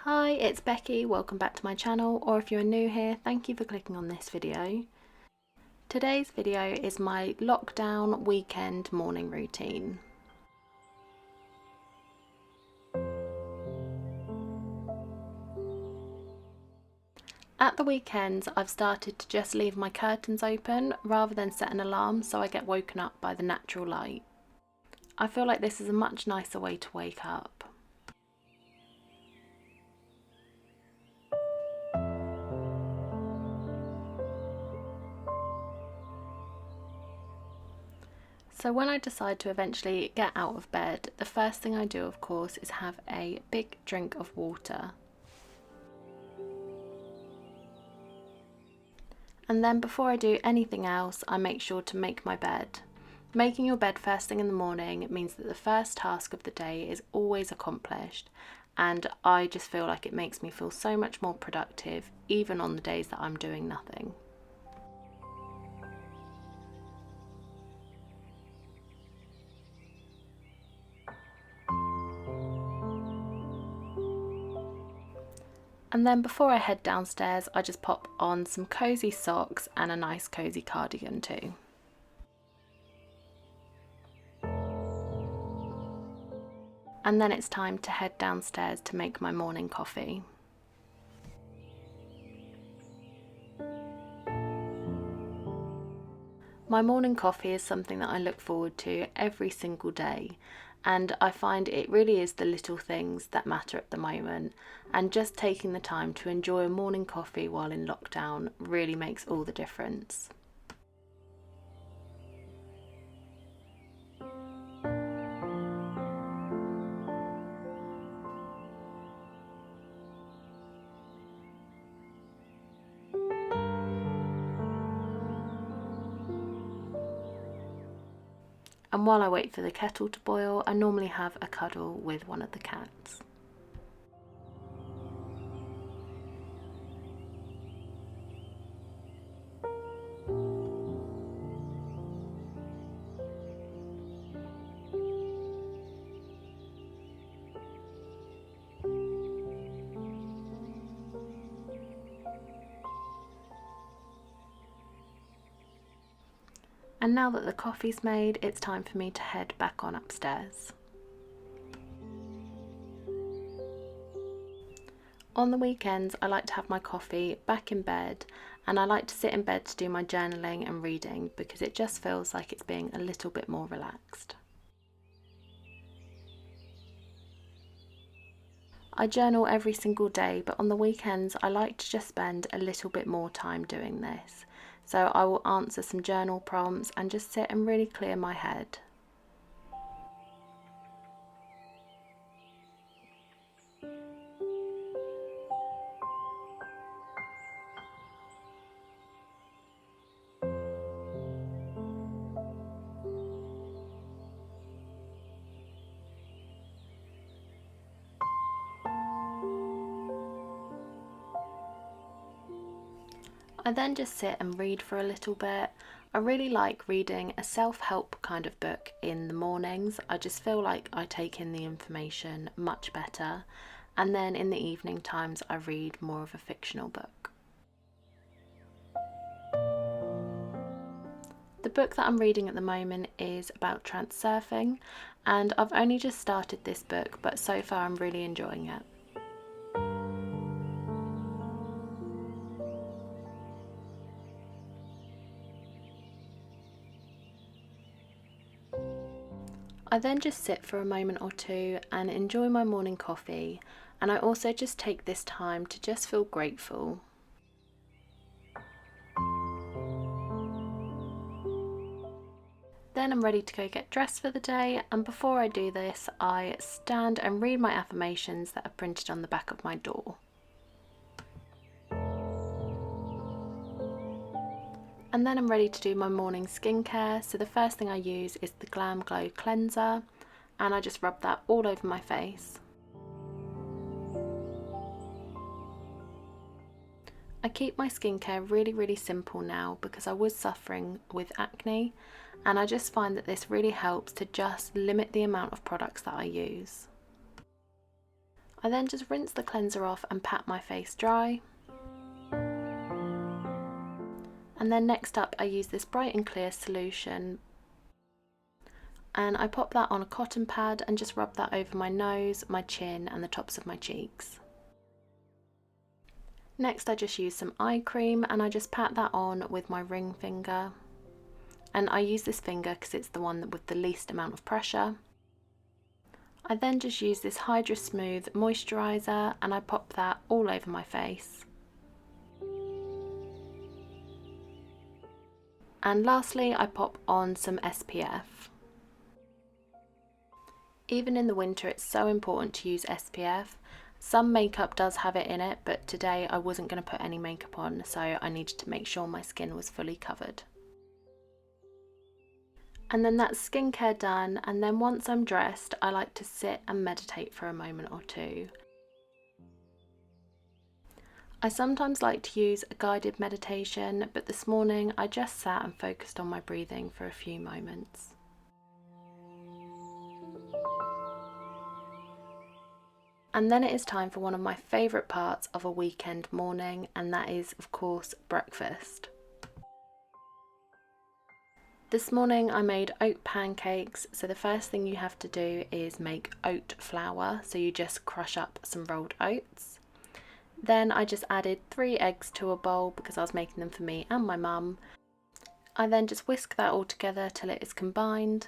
Hi, it's Becky, welcome back to my channel, or if you're new here, thank you for clicking on this video. Today's video is my lockdown weekend morning routine. At the weekends, I've started to just leave my curtains open rather than set an alarm so I get woken up by the natural light. I feel like this is a much nicer way to wake up. So when I decide to eventually get out of bed, the first thing I do, of course, is have a big drink of water. And then before I do anything else, I make sure to make my bed. Making your bed first thing in the morning means that the first task of the day is always accomplished, and I just feel like it makes me feel so much more productive, even on the days that I'm doing nothing. And then before I head downstairs, I just pop on some cozy socks and a nice cozy cardigan too. And then it's time to head downstairs to make my morning coffee. My morning coffee is something that I look forward to every single day, and I find it really is the little things that matter at the moment, and just taking the time to enjoy a morning coffee while in lockdown really makes all the difference. And while I wait for the kettle to boil, I normally have a cuddle with one of the cats. And now that the coffee's made, it's time for me to head back on upstairs. On the weekends, I like to have my coffee back in bed, and I like to sit in bed to do my journaling and reading because it just feels like it's being a little bit more relaxed. I journal every single day, but on the weekends I like to just spend a little bit more time doing this. So I will answer some journal prompts and just sit and really clear my head. I then just sit and read for a little bit. I really like reading a self-help kind of book in the mornings. I just feel like I take in the information much better. And then in the evening times I read more of a fictional book. The book that I'm reading at the moment is about transurfing, and I've only just started this book, but so far I'm really enjoying it. I then just sit for a moment or two and enjoy my morning coffee, and I also just take this time to just feel grateful. Then I'm ready to go get dressed for the day, and before I do this I stand and read my affirmations that are printed on the back of my door. And then I'm ready to do my morning skincare, so the first thing I use is the Glam Glow cleanser, and I just rub that all over my face. I keep my skincare really simple now because I was suffering with acne, and I just find that this really helps to just limit the amount of products that I use. I then just rinse the cleanser off and pat my face dry. And then next up I use this bright and clear solution, and I pop that on a cotton pad and just rub that over my nose, my chin and the tops of my cheeks. Next I just use some eye cream and I just pat that on with my ring finger. And I use this finger because it's the one with the least amount of pressure. I then just use this Hydra Smooth moisturiser and I pop that all over my face. And lastly, I pop on some SPF. Even in the winter, it's so important to use SPF. Some makeup does have it in it, but today I wasn't going to put any makeup on, so I needed to make sure my skin was fully covered. And then that's skincare done, and then once I'm dressed, I like to sit and meditate for a moment or two. I sometimes like to use a guided meditation, but this morning I just sat and focused on my breathing for a few moments. And then it is time for one of my favourite parts of a weekend morning, and that is, of course, breakfast. This morning I made oat pancakes, so the first thing you have to do is make oat flour, so you just crush up some rolled oats. Then I just added 3 eggs to a bowl because I was making them for me and my mum. I then just whisk that all together till it is combined.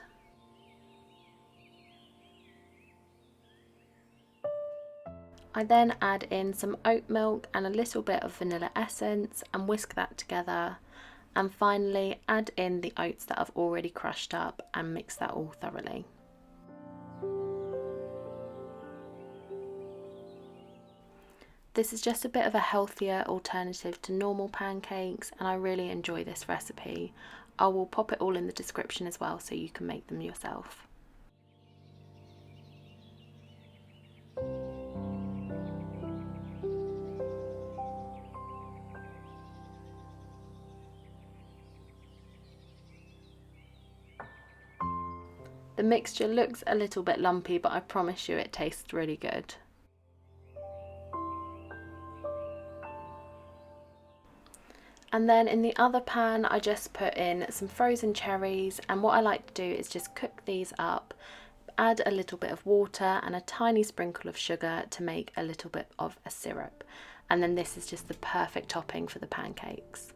I then add in some oat milk and a little bit of vanilla essence and whisk that together. And finally add in the oats that I've already crushed up and mix that all thoroughly. This is just a bit of a healthier alternative to normal pancakes, and I really enjoy this recipe. I will pop it all in the description as well so you can make them yourself. The mixture looks a little bit lumpy, but I promise you it tastes really good. And then in the other pan I just put in some frozen cherries, and what I like to do is just cook these up, add a little bit of water and a tiny sprinkle of sugar to make a little bit of a syrup. And then this is just the perfect topping for the pancakes.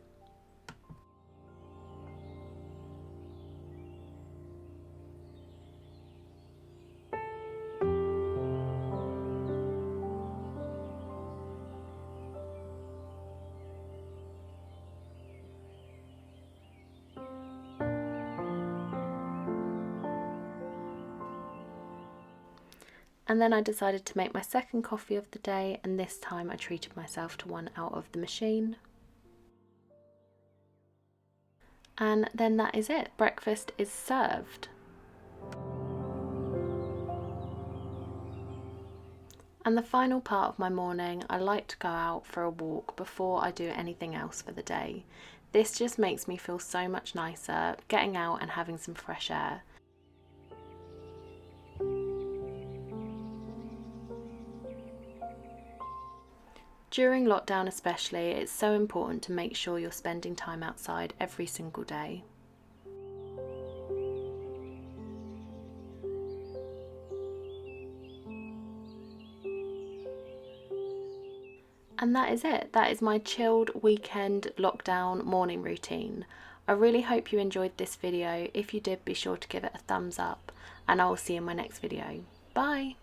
And then I decided to make my second coffee of the day, and this time I treated myself to one out of the machine. And then that is it. Breakfast is served. And the final part of my morning, I like to go out for a walk before I do anything else for the day. This just makes me feel so much nicer, getting out and having some fresh air. During lockdown especially, it's so important to make sure you're spending time outside every single day. And that is it. That is my chilled weekend lockdown morning routine. I really hope you enjoyed this video. If you did, be sure to give it a thumbs up, and I will see you in my next video. Bye!